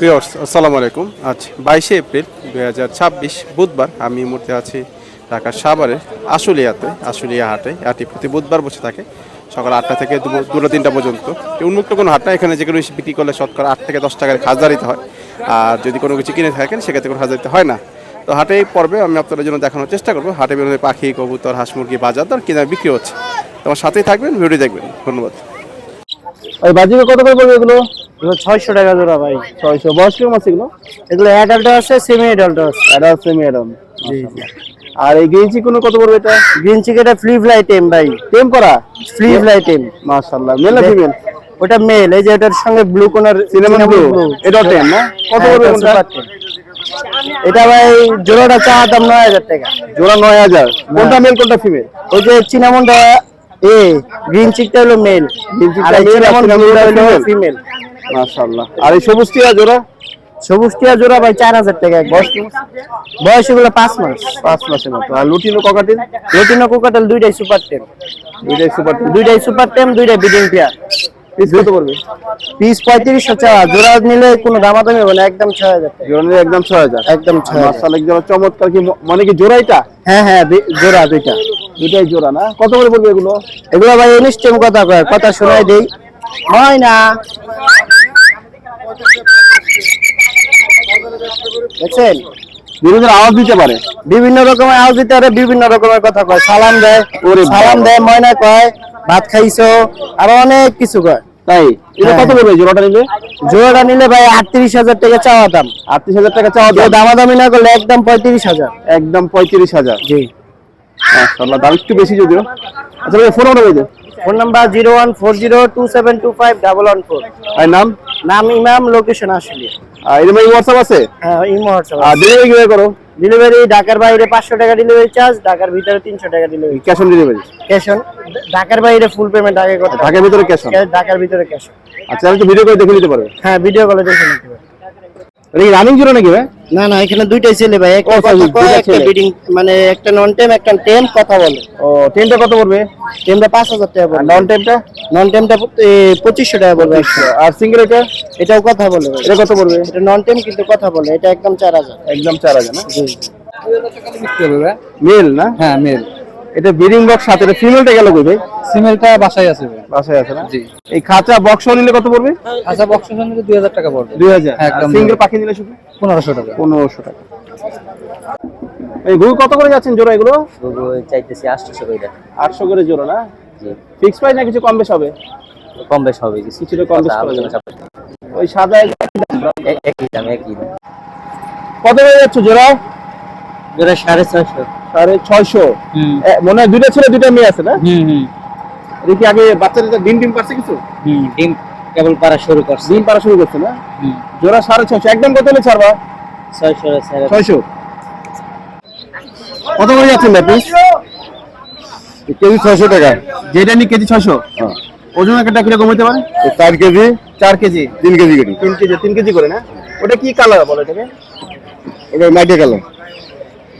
Viewers আসসালামু আলাইকুম। আজ 22শে এপ্রিল 2026 বুধবার। আমি এই মুহূর্তে আছি ঢাকার সাভারের আশুলিয়া হাটে। হাটটি প্রতি বুধবার বসে থাকে সকাল 8টা থেকে দুটো 3টা পর্যন্ত। উন্মুক্ত কোনো হাট না, এখানে যে কোনো বিক্রি করলে শতকরা 8 থেকে 10 টাকার খাজনা দিতে হয়। আর যদি কোনো কিছু কিনে থাকেন সেক্ষেত্রে কোনো খাজনা দিতে হয় না। তো হাটে এই পর্বে আমি আপনাদের জন্য দেখানোর চেষ্টা করবো হাটে বিভিন্ন পাখি, কবুতর, হাঁস মুরগি বাজার দর কিনা বিক্রি হচ্ছে। তোমার সাথেই থাকবেন, ভিডিও দেখবেন। ধন্যবাদ। ওই বাজিকে কত করে পড়বে এগুলো? এগুলো 600 টাকা জোড়া ভাই। 600। বয়স কিরকম আছে এগুলো? এগুলো অ্যাডাল্ট আছে, সেমি অ্যাডাল্ট আছে। Adult, semi adult. জি। আর এই গ্রিন চিকন কত পড়বে এটা? গ্রিন চিকেটা ফ্রি ফ্লাই টেম ভাই। টেম করা? ফ্রি ফ্লাই টেম। মাশাআল্লাহ। মেল না ফিমেল? ওটা মেল, এই যে এটার সঙ্গে ব্লু কোনার সিনেমা ব্লু। এটা টেম না? কত পড়বে কোনটা? এটা ভাই জোড়াটা চা দাম 9000 টাকা। জোড়া 9000। কোনটা মেল কোনটা ফিমেল? ওই যে চিনামনটা গ্রিন চিকটা হলো মেল, আর এই চিনামন ব্লুটা হলো ফিমেল। মাশাআল্লাহ। আর এই সবুজ টিয়া জোড়া? সবুজ টিয়া জোড়া ভাই 4000 টাকা। বয়স এগুলো 5 মাস। 5 মাসের মতো। আর লুটিনো ককাটিল? রুটিনো কোকাটেল দুইটাই সুপার টেম। দুইটাই সুপার টিয়া। দুইটাই সুপার টেম, দুইটা বিডিং পেয়ার। পিস কত পড়বে? পিস 3500 টাকা। জোড়া নিলে কোনো দামাদামি হবে না, একদম 6000 টাকা। জোড়া নিলে একদম 6000। একদম 6000। মাশাআল্লাহ, জোড়া চমৎকার। কি মানে কি জোড়া এটা? হ্যাঁ হ্যাঁ, জোড়া দুইটা। দুইটাই জোড়া না? কত করে পড়বে এগুলো? এগুলো ভাই ইনস্টেম কথা কয়, কথা শোনাই দেই। হয় না দেখছেন, বিভিন্ন আওয়াজ দিতে পারে। বিভিন্ন রকমের আওয়াজ দিতে পারে, বিভিন্ন রকমের কথা কয়। সালাম দেয়, সালাম দেয়, ময়না কয়, ভাত খাইছো, আরো অনেক কিছু কয়। তাই এটা কত পড়বে জোড়াটা নিলে? জোড়াটা নিলে ভাই 38000 টাকা চাওয়া দাম। 38000 টাকা চাওয়া দাম। দামাদামি না করলে একদম 35000। একদম 35000। জি। মাশাআল্লাহ, দাম একটু বেশি যদিও। আচ্ছা ভাই, ফোন নাম্বার বলে দিন। Phone number 01402725114। আর নাম? নাম ইমাম, লোকেশন আসলে। আর এর মধ্যে WhatsApp আছে? হ্যাঁ, ইমো হোয়াটসঅ্যাপ। আর ডেলিভারি কিভাবে করো? ডেলিভারি ঢাকার বাইরে 500 টাকা ডেলিভারি চার্জ, ঢাকার ভিতরে 300 টাকা delivery. Cash on delivery? Cash on. ঢাকার বাইরে ফুল পেমেন্ট আগে করতে হবে। ঢাকার ভিতরে ক্যাশ অন? ঢাকার ভিতরে ক্যাশ অন। আচ্ছা, আমি তো ভিডিও করে দেখে নিতে পারবে? হ্যাঁ, ভিডিও কলে দেখে নিতে পারবেন। এটা কি রানিং জোড়া নাকি ভাই? না না, এখানে দুইটাই ছেলে ভাই। একটা কথা কয়, একটা বিডিং, মানে একটা নন টেম, একটা টেম কথা বলে। ও, টেমটা কত পড়বে? টেমটা 5000 টাকা পড়বে। নন টেমটা? নন টেমটা 2500 টাকা পড়বে। আর সিঙ্গেল এটা? এটাও কথা বলে ভাই। এটা কত পড়বে? এটা নন টেম কিন্তু কথা বলে, এটা একদম 4000। একদম 4000 না? জি। মেল না? হ্যাঁ, মেল। এটা ব্রিডিং বক্স সাথে। এটা ফিমেলটা গেল কই ভাই? সিমেলটা বাসায় আছে ভাই। বাসায় আছে না? জি। এই খাঁচা বক্স নিলে কত পড়বে? আচ্ছা, বক্স নিলে 2000 টাকা পড়বে। 2000। একদম। সিঙ্গেল পাখি নিলে শুধু 1500 টাকা। 1500 টাকা। এই ঘুঘু কত করে যাচ্ছেন জোড়া এগুলো? চাইতেছি 800 করে। 800 করে জোড়া না? জি। ফিক্স প্রাইস না কিছু কম বেশ হবে? কম বেশ হবে, কিছুটা কম বেশ করা যাবে। ওই সাদা একই দাম। কত করে যাচ্ছে জোড়া? জোড়া 650। 650। মনে হয় দুইটা ছেলে দুইটা মেয়ে আছে না? এটা কি আগে বাচ্চাদের ডিম পারছে কিছু? ডিম কেবল পারা শুরু করছে। ডিম পারা শুরু করছে না? জোড়া 650। একদম কত হলে ছাড়বা? 600। কত করে যাচ্ছেন ভাই পিস? কেজি 600 টাকা। যেটা নি কেজি 600। হ্যাঁ। ওজন একটা কিরকম হতে পারে? 4 কেজি। 4 কেজি? 3 কেজি করে। 3 কেজি করে না? ওটা কি কালার বলে এটাকে? ওটা মাইটে কালার।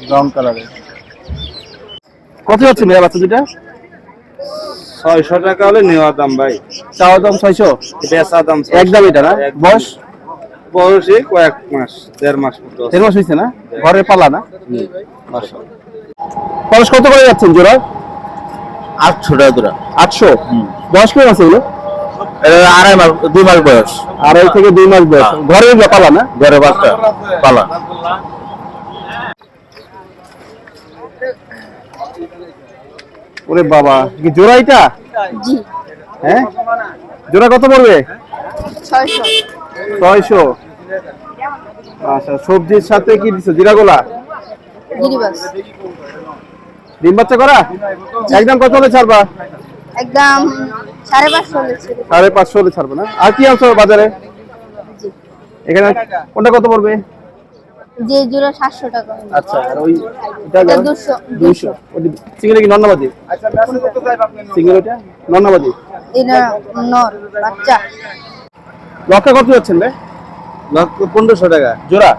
ব্রাউন কালারের। কত যাচ্ছে মেয়ে বাচ্চা দুটা? 600 টাকা হলে নেওয়ার দাম ভাই। চাওয়া দাম 600। বেচা দাম একদম এটা না? বয়স? বয়সে কয়েক মাস, 1.5 মাস মতো। 1.5 মাস হয়েছে না? ঘরে পালা না? খরচ কত করে যাচ্ছেন জোড়া? 800 টাকা জোড়া। 800। বয়স কেমন আছে এগুলো? আড়াই মাস, 2 মাস বয়স। 2.5 থেকে 2 মাস বয়স। ঘরে পালা না? ঘরে বাচ্চা পালা। ওরে বাবা, কি জোড়া এটা? জি। হ্যাঁ, জোড়া কত পড়বে? 600। 600। আচ্ছা, সবজির সাথে কি দিছো? জিরা গোলা? গিরিবাস। ডিম বাচ্চা করা? একদম কত হলে ছাড়বা? একদম 550 হয়েছে। 550 হলে ছাড়বে না? আর কি আছে বাজারে? জি। এখানে কোনটা কত পড়বে? যে জোড়া 700 টাকা। আচ্ছা, আর ওই এটা এটা 200। 200। ওটি সিঙ্গেল কি নন্নাবাজি? সিঙ্গেল ওটা নন্নাবাজি। এটা নর বাচ্চা। লক্ষ্য কত যাচ্ছেন রে? লক্ষ 1500 টাকা জোড়া?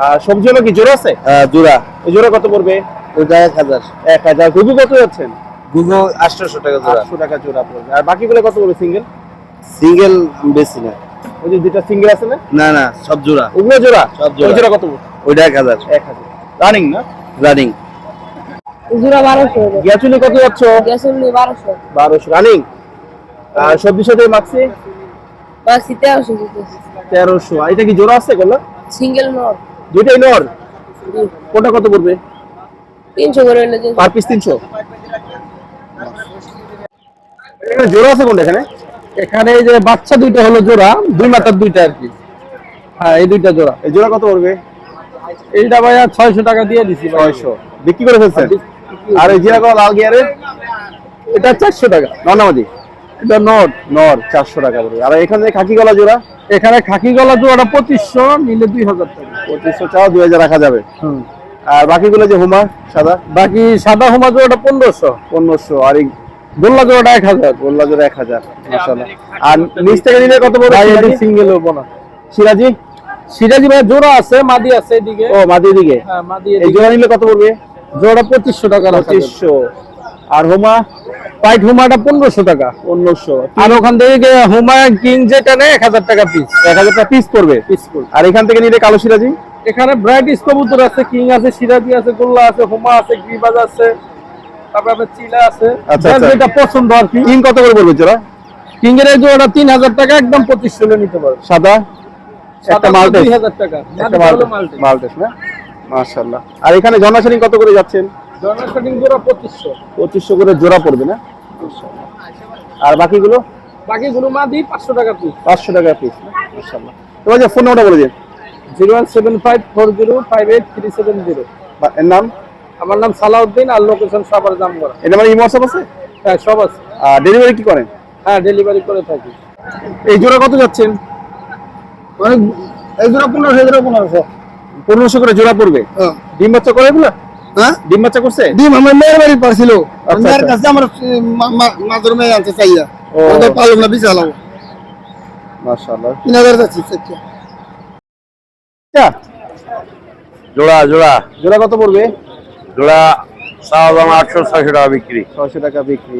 আর সবজি হলো কি জোড়া আছে? জোড়া। এই জোড়া কত পড়বে? ওটা 1000। 1000। ঘুঘু কত যাচ্ছেন? গুগো 800 টাকা জোড়া। 800 টাকা জোড়া পড়বে। আর বাকিগুলো কত পড়বে সিঙ্গেল? সিঙ্গেল বেশি না। ওই যে দুইটা সিঙ্গেল আছে না? না না সব জোড়া। ওগুলো জোড়া? সব জোড়া। ওই জোড়া কত? ওইটা 1000 1000 রানিং না? রানিং। জোড়া 1200 গ্যাচুলি কত যাচ্ছ? গ্যাসুলি 1200 1200 রানিং। আর সবজির সাথে মাক্সি বাস 1300 দিতেছি 1300। আর এটা কি জোড়া আছে কোলা? সিঙ্গেল নর দুইটাই নর। কোনটা কত পড়বে? 300 করে হলে যে পার পিস 300। এখানে জোড়া আছে কোনটা এখানে? এখানে এই যে বাচ্চা দুইটা হলো জোড়া, দুই মাথার দুইটা আর কি। হ্যাঁ, এই দুইটা জোড়া। এই জোড়া কত পড়বে? এইটা ভাইয়া 600 টাকা দিয়ে দিছি ভাই। 600 বিক্রি করে ফেলছেন। আর এই জিরা কলা লাল গিয়ারের এটা 400 টাকা। ননামাদি এটা নট। নর 400 টাকা পড়বে। আর এখানে খাকি গলা জোড়া এখানে খাকি গলা জোড়াটা 2500, নিলে 2000 টাকা। 2500 চাও 2000 রাখা যাবে। হুম। আর বাকিগুলো যে হুমা সাদা বাকি সাদা হোমা জোড়াটা 1500, 1500। আর এই গোল্লা জোড়াটা 1000। গোল্লা জোড়া 1000। মাশাআল্লাহ। আর নিচ থেকে নিলে কত পড়বে? ভাই এটি সিঙ্গেল হবো না। সিরাজি সিরাজি ভাই জোড়া আছে, মাদি আছে এদিকে। ও মাদি দিকে। হ্যাঁ, মাদি এই এদিকে। জোড়া নিলে কত পড়বে? জোড়া 2500 টাকা রাখা যাবে। 2500। আর হুমা পাইট হোমাটা 1500 টাকা। 1500। আর ওখান থেকে হোমা কিং যেটা নেয় 1000 টাকা পিস। 1000 টাকা পিস পড়বে। আর এখান থেকে নিলে কালো সিরাজি এখানে ব্রাইট কবুতর আছে, কিং আছে, সিরাজি আছে, গোল্লা আছে, হোমা আছে, গ্রিবাজ আছে, তারপর আপনার চিলা আছে। আচ্ছা, যার আচ্ছা। যেটা পছন্দ আর কি। কিং কত করে পড়বে জোড়া? কিং এর এই জোড়াটা 3000 টাকা, একদম 2500 নিতে পারবে। সাদা একটা মাল্টেস 2000 টাকা। একটা মাল্টেস। মাল্টেস না? মাশাআল্লাহ। আর এখানে জনাশারিং কত করে যাচ্ছেন? জর্নাল কাটিং জোড়া 2500। 2500 করে জোড়া পড়বে না? মাশাআল্লাহ। আর বাকিগুলো বাকিগুলো মাদি 500 টাকা পিস। 500 টাকা পিস না? মাশাআল্লাহ। তোমার যে ফোন নাম্বারটা বলে দিন। 017540370। এর নাম? আমার নাম সালাউদ্দিন, আর লোকেশন সাভার জামগড়া। এটা মানে ইমো WhatsApp আছে? হ্যাঁ, সব আছে। আর ডেলিভারি কি করেন? হ্যাঁ, ডেলিভারি করে থাকি। এই জোড়া কত যাচ্ছেন? এই জোড়া 1500। 1500 করে জোড়া পড়বে। ডিম বাচ্চা করে এগুলা? হ্যাঁ, ডিম বাচ্চা করছে? ডিম আমার মেয়ের বাড়ি পারছিল। আচ্ছা, মেয়ের আচ্ছা। কাছে আমার মাদুর মেয়ে আনতে চাইয়া। ও। ওদের পালন না বিশাল। মাশাআল্লাহ। 3000 যাচ্ছে সেটা। আচ্ছা, জোড়া জোড়া জোড়া কত পড়বে? জোড়া 800-600 টাকা বিক্রি। 600 টাকা বিক্রি।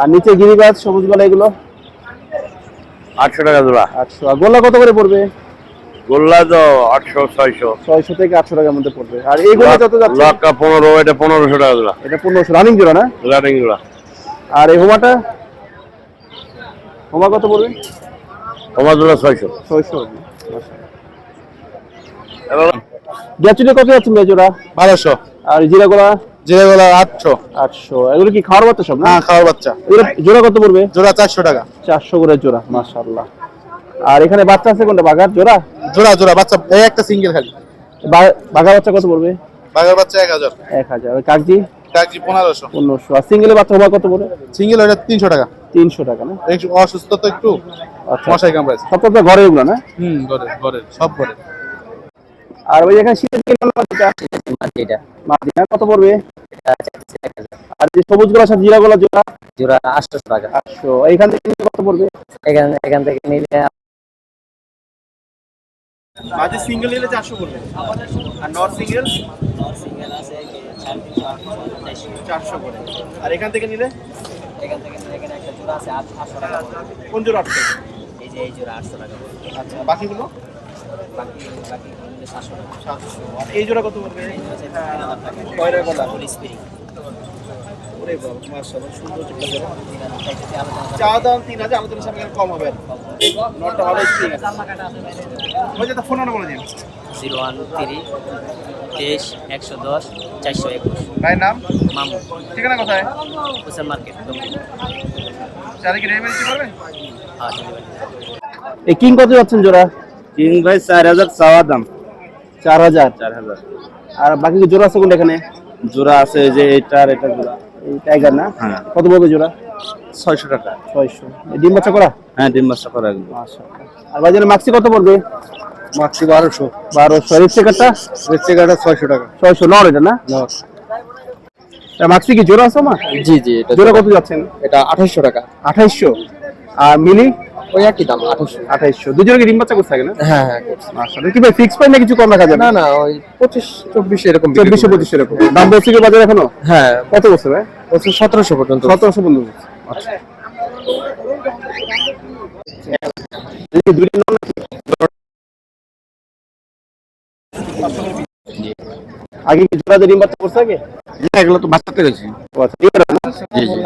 আর নিচে গিরিবাজ সবুজ গলা এগুলো 800 টাকা জোড়া। 800। আর গোল্লা কত করে পড়বে? গোল্লা তো 800-600। 600 থেকে 800 টাকার মধ্যে পড়বে। আর এইগুলো যত যাচ্ছে লক্কা 15, এটা 1500 টাকা জোড়া। এটা 1500 রানিং জোড়া না? রানিং জোড়া। আর এই হোমাটা হোমা কত পড়বে? তোমার জোড়া 600। 600। গ্যাচুলি কত যাচ্ছে জোড়া? 1200। আর জিরাগোলা জিরাগোলা 800। 800। এগুলো কি খাওয়ার বাচ্চা সব না? হ্যাঁ, খাওয়ার বাচ্চা। এগুলো জোড়া কত পড়বে? জোড়া 400 টাকা। 400 করে জোড়া। মাশাআল্লাহ। আর এখানে বাচ্চা আছে কোনটা? বাঘার জোড়া? জোড়া জোড়া বাচ্চা, এই একটা সিঙ্গেল খালি। বাঘা বাচ্চা কত পড়বে? বাঘের বাচ্চা 1000। 1000। আর কাকজি কাকি 1500। 1500। আর সিঙ্গেলের বাচ্চা হোমা কত পড়বে? সিঙ্গেল ওটা 300 টাকা। 300 টাকা না? একটু অসুস্থ তো একটু, আচ্ছা। মশাই কামড়াইছে। সব তো ঘরে এগুলো না? ঘরে সব ঘরে। আর ওই এখানে শীতের কি এটা মাদিনা কত পড়বে? 1000 আর যে সবুজ গোলা সাথে জিরা গোলা জোড়া জোড়া 800 টাকা। 800। এইখান থেকে নিলে কত পড়বে? এখান থেকে নিলে মাঝে সিঙ্গেল নিলে 400 পড়বে। আর নর সিঙ্গেল সিঙ্গেল আছে 400 করে। আর এখান থেকে নিলে এখান থেকে এখানে একটা জোড়া আছে 800 টাকা। কোন জোড়া 800? এই জোড়া 800 টাকা। আচ্ছা, বাকিগুলো বাকি নিলে 700 টাকা। 700। আর এই জোড়া কত পড়বে? 3000 টাকা। কয়রা গলা? ফুল স্প্রিং। ওরে বাবা, মাশাআল্লাহ, সুন্দর একটা জোড়া। চাইতে আলোচনা চা দাম 3000, আলোচনার সামনে কম হবে। নটটা ভালো স্প্রিং আছে। ওই যে ফোন নাম্বার বলে দিন। 013 23 110 421। ভাই নাম মামু, ঠিকানা কোথায়? হোসেন মার্কেট। চারে কি ডেলিভারি করবে? হ্যাঁ, ডেলিভারি। এই কিং কত যাচ্ছেন জোড়া? কিং ভাই 4000 চাওয়া দাম। 4000। 4000। আর বাকি কি জোড়া আছে কোনটা এখানে? জোড়া আছে এই যে এটা আর এটা জোড়া। এই টাইগার না? হ্যাঁ। কত পড়বে জোড়া? 600 টাকা। 600। এই ডিম বাচ্চা করা? হ্যাঁ, ডিম বাচ্চা করা একদম। মাশাআল্লাহ। আর বাজারে মাক্সি কত পড়বে? মাক্সি 1200। 1200। রিচ চেকারটা? রেড চেকারটা 600 টাকা। 600 নর এটা না? আর মাক্সি কি জোড়া আছে মা? জি জি, এটা জোড়া কত যাচ্ছেন? এটা 2800 টাকা। 2800। আর মিলি ওই একই দাম 2800। 2800। দুজনে কি ডিম বাচ্চা করছে থাকে না? হ্যাঁ হ্যাঁ। মাশাআল্লাহ। কি ভাই ফিক্স প্রাইস না কিছু কম রাখা যাবে? না না, ওই 25-24 এরকম। 2400-2500 এরকম দাম বলছে কি বাজারে এখনো? হ্যাঁ, কত বলছে ভাই? 1700 পর্যন্ত। 1700 পর্যন্ত। আচ্ছা। এই যে দুইটা নাম নাকি? আগে কি জোড়া দিয়ে ডিম বাচ্চা করছে আগে? এগুলো তো বাচ্চাতে গেছি। ও আচ্ছা, এবার না? জি জি।